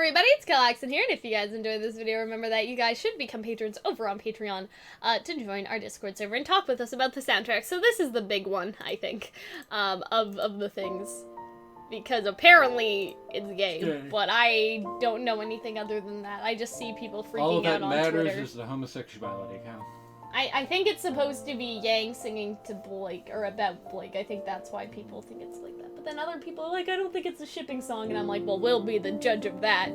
everybody, it's Calxiyn here, and if you guys enjoyed this video, remember that you guys should become patrons over on Patreon to join our Discord server and talk with us about the soundtrack. So this is the big one, I think, of the things, because apparently it's gay, but I don't know anything other than that. I just see people freaking out on Twitter. All that matters is the homosexuality count. I think it's supposed to be Yang singing to Blake, or about Blake. I think that's why people think it's like that. But then other people are like, I don't think it's a shipping song, and I'm like, well, we'll be the judge of that.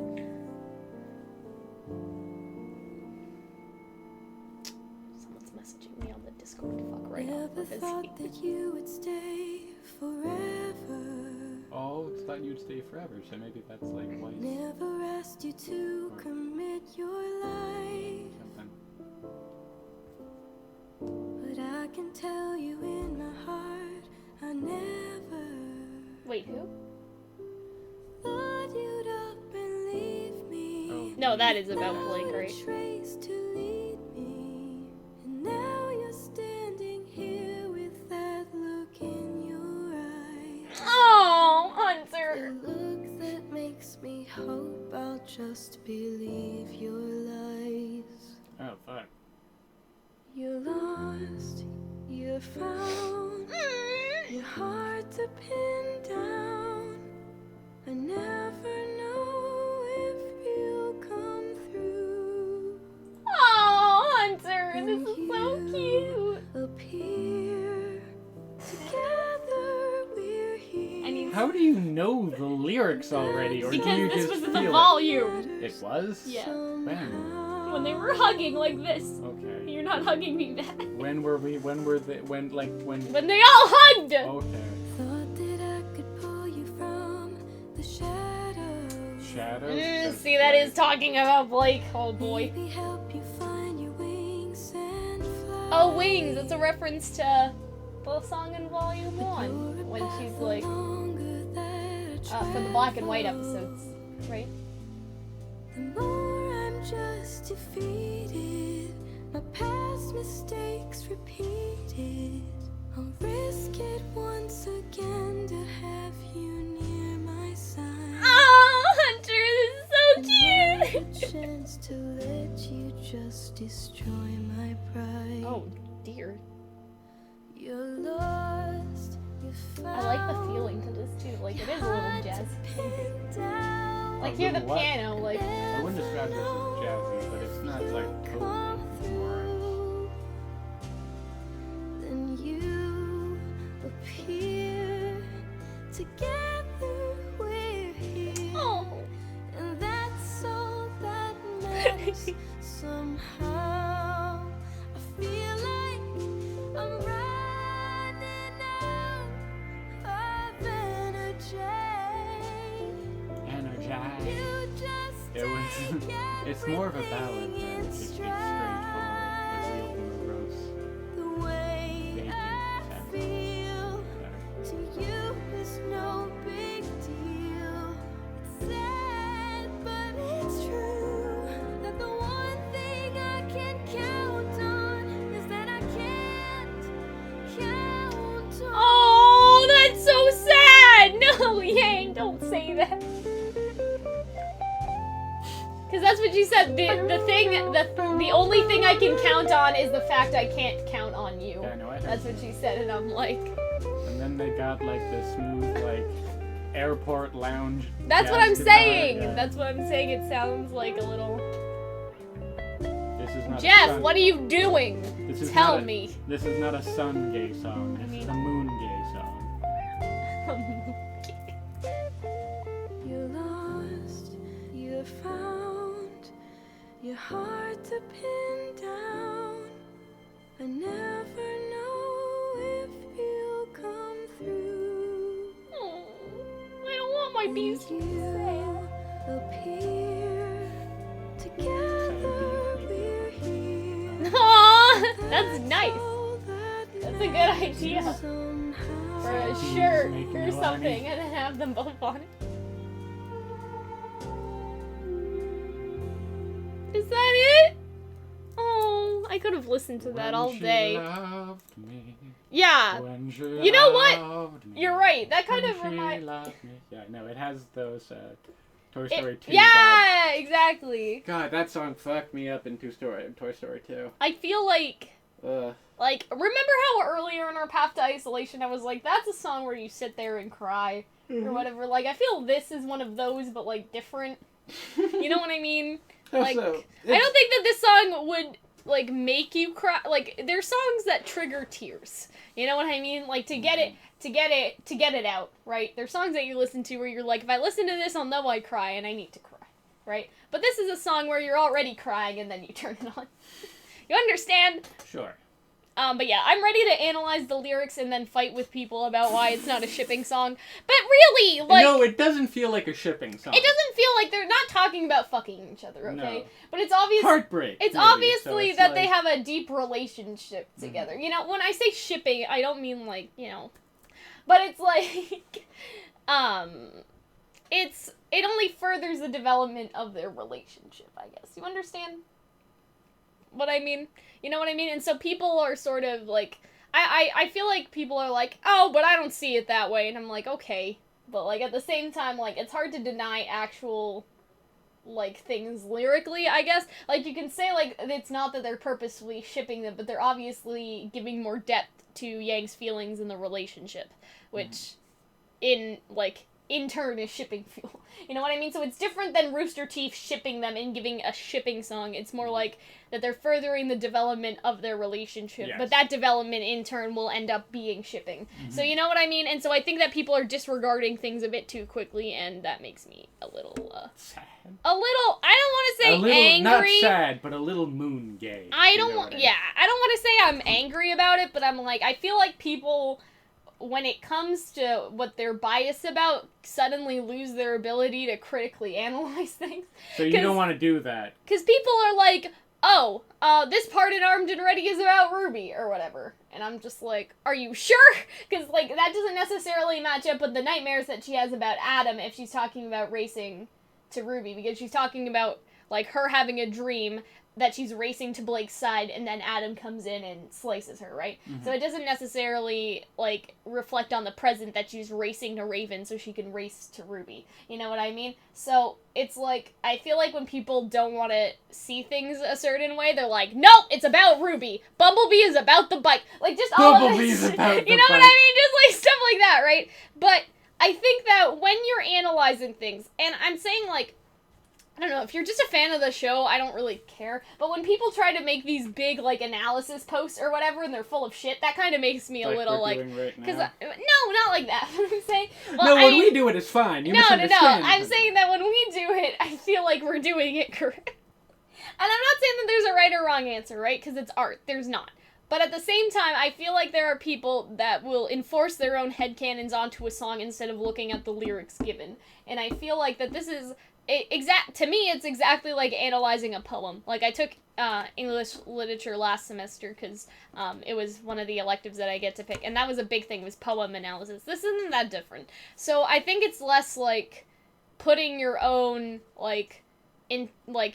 Someone's messaging me on the Discord. Fuck right now. Never thought that you would stay forever. Oh, it's thought you'd stay forever, so maybe that's like life. Never asked you to commit your life. Something. But I can tell you in my heart, I never. Wait, who? Thought you'd up and leave me. Oh. No, that is about Blake, right? Trace to lead me. And now you're standing here with that look in your eyes. Oh, Hunter! The look that makes me hope I'll just believe your lies. Oh, fuck. You're lost, you're found, you're hard to pin down. I never know if you'll come through. Oh, Hunter, this is so cute. Appear together, we're here. How do you know the lyrics already, or do Because you this just was in feel the volume. It was? Yeah. When? When they were hugging like this. Okay. You're not hugging me back. When were they, when? When they all hugged! Okay. Thought that I could pull you from the shadows. Shadows? See, that is talking about Blake. Oh boy. Maybe help you find your wings and fly. Oh, Wings. That's a reference to the song in Volume 1. When she's like, for the black and white episodes, right? The more I'm just defeated, my past mistakes repeated. I'll risk it once again to have you near my side. Oh, Hunter, this is so cute! Chance to let you just destroy my pride. Oh, dear. You're lost, you're found. I like the feeling to this too. Like, it is a little jazz. Like, hear the What? piano, like. I wouldn't describe this as jazzy, but it's not like totally. Then you appear. Together we're here. Oh. And that's all that matters. Somehow I feel like I'm running out of energy. You just It's more of a ballad than just a straightforward, like real morose. the way Thank you. I feel to you is no big deal. It's sad, but it's true that the one thing I can count on is that I can't count on. Oh, that's so sad! No, Yang, don't say that. Because that's what you said. The only thing I can count on is the fact I can't count on you. Yeah, I know, I heard That's what she said, and I'm like. And then they got like the smooth, like airport lounge. That's what jazz I'm guitar, saying. yeah. That's what I'm saying. It sounds like a little. This is not Jeff, a sun. what are you doing? This is Tell not a- me. This is not a sun gay song. This is a moon gay song. You're lost, you're found, you're hard to pin down. I never know if you'll come through. Oh, I don't want my bees to be sad. Appear together, we're here. Aw, that's nice. All that That's a good idea. somehow. For a Bees shirt making or you something, horny. and then have them both on it. Is that it? Oh, I could have listened to that all day. Loved me, Yeah. when she You know what? loved me, You're right. That kind when of she reminds. loved me. Yeah, no, it has those Toy Story 2 Yeah, exactly. God, that song fucked me up in Toy Story 2. I feel like, Ugh. remember how earlier in our Path to Isolation I was like, that's a song where you sit there and cry, or whatever. Like, I feel this is one of those, but, like, different. You know what I mean? Like, So, I don't think that this song would, like, make you cry. Like, there's songs that trigger tears. You know what I mean? Like, to get it out, right? There's songs that you listen to where you're like, if I listen to this, I'll know I cry, and I need to cry, right? But this is a song where you're already crying, and then you turn it on. You understand? Sure. But yeah, I'm ready to analyze the lyrics and then fight with people about why it's not a shipping song. But really, like... No, it doesn't feel like a shipping song. It doesn't feel like they're not talking about fucking each other, okay? No. But it's obvious... Heartbreak. It's maybe, obviously so it's that like... they have a deep relationship together. Mm-hmm. You know, when I say shipping, I don't mean, like, you know... But it's like... It only furthers the development of their relationship, I guess. You understand what I mean? You know what I mean? And so people are sort of like, I feel like people are like, oh, but I don't see it that way. And I'm like, okay. But, like, at the same time, like, it's hard to deny actual, like, things lyrically, I guess. Like, you can say, like, it's not that they're purposefully shipping them, but they're obviously giving more depth to Yang's feelings in the relationship, which, in turn is shipping fuel. You know what I mean? So it's different than Rooster Teeth shipping them and giving a shipping song. It's more like that they're furthering the development of their relationship, Yes. but that development in turn will end up being shipping. So you know what I mean? And so I think that people are disregarding things a bit too quickly, and that makes me a little, sad. I don't want to say A little, angry. not sad, but a little moon gay. I you don't know want, what I yeah, I don't want to say I'm angry about it, but I'm like, I feel like people, when it comes to what they're biased about, suddenly lose their ability to critically analyze things. So you don't want to do that. Because people are like, oh, this part in Armed and Ready is about Ruby, or whatever. And I'm just like, are you sure? Because, like, that doesn't necessarily match up with the nightmares that she has about Adam if she's talking about racing to Ruby. Because she's talking about, like, her having a dream that she's racing to Blake's side, and then Adam comes in and slices her, right? Mm-hmm. So it doesn't necessarily, like, reflect on the present that she's racing to Raven so she can race to Ruby. You know what I mean? So it's like, I feel like when people don't want to see things a certain way, they're like, nope, it's about Ruby. Bumblebee is about the bike. Like, just all of Bumblebee's this. about the You know what bike. I mean? Just, like, stuff like that, right? But I think that when you're analyzing things, and I'm saying, like, I don't know, if you're just a fan of the show, I don't really care. But when people try to make these big, like, analysis posts or whatever, and they're full of shit, that kind of makes me a little, like... Because, no, not like that. I'm saying... Well, no, when we do it, it's fine. You no. misunderstand. I'm saying that when we do it, I feel like we're doing it correct. And I'm not saying that there's a right or wrong answer, right? Because it's art. There's not. But at the same time, I feel like there are people that will enforce their own headcanons onto a song instead of looking at the lyrics given. And I feel like that this is... to me, it's exactly like analyzing a poem. Like, I took English literature last semester because it was one of the electives that I get to pick, and that was a big thing, was poem analysis. This isn't that different. So I think it's less like putting your own,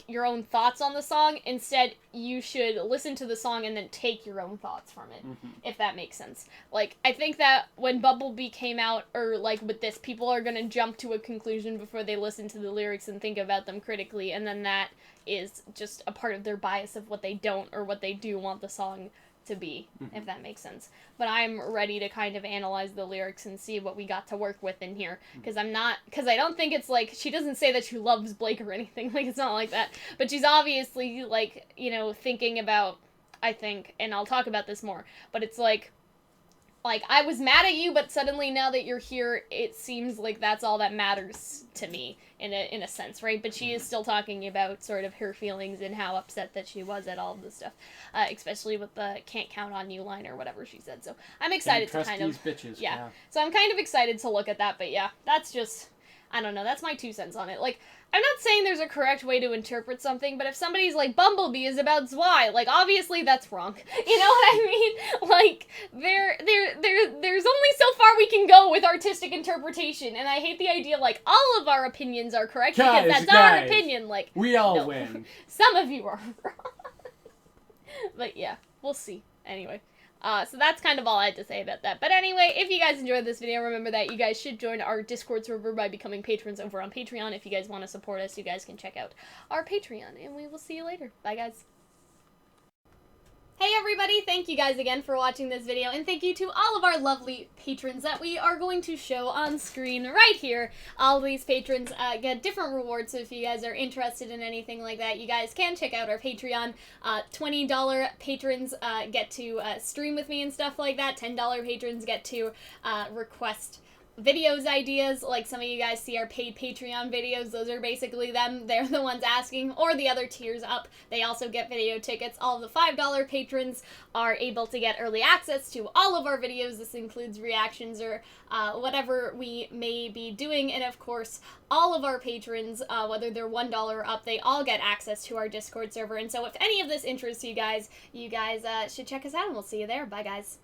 your own thoughts on the song. Instead, you should listen to the song and then take your own thoughts from it, if that makes sense. Like, I think that when Bumblebee came out, or, like, with this, people are gonna jump to a conclusion before they listen to the lyrics and think about them critically, and then that is just a part of their bias of what they don't or what they do want the song to be, if that makes sense. But I'm ready to kind of analyze the lyrics and see what we got to work with in here. Because I don't think it's like, she doesn't say that she loves Blake or anything, like, it's not like that. But she's obviously, like, you know, thinking about, I think, and I'll talk about this more, but it's like, I was mad at you, but suddenly now that you're here, it seems like that's all that matters to me, in a sense, right? But she is still talking about sort of her feelings and how upset that she was at all of this stuff, especially with the "can't count on you" line or whatever she said. So I'm excited to kind of, bitches, yeah. So I'm kind of excited to look at that, but yeah, that's just, I don't know, that's my 2 cents on it. Like, I'm not saying there's a correct way to interpret something, but if somebody's like, Bumblebee is about Zwei, like, obviously that's wrong. You know what I mean? Like, there's only so far we can go with artistic interpretation, and I hate the idea, like, all of our opinions are correct, because that's our opinion, like... We all no. win. Some of you are wrong. But yeah, we'll see. Anyway. So that's kind of all I had to say about that. But anyway, if you guys enjoyed this video, remember that you guys should join our Discord server by becoming patrons over on Patreon. If you guys want to support us, you guys can check out our Patreon, and we will see you later. Bye, guys. Hey everybody, thank you guys again for watching this video, and thank you to all of our lovely patrons that we are going to show on screen right here. All of these patrons get different rewards, so if you guys are interested in anything like that, you guys can check out our Patreon. $20 patrons get to stream with me and stuff like that. $10 patrons get to request videos ideas, like some of you guys see our paid Patreon videos. Those are basically them. They're the ones asking, or the other tiers up. They also get video tickets. All of the $5 patrons are able to get early access to all of our videos. This includes reactions or whatever we may be doing, and of course, all of our patrons, whether they're $1 or up, they all get access to our Discord server. And so if any of this interests you guys should check us out, and we'll see you there. Bye, guys.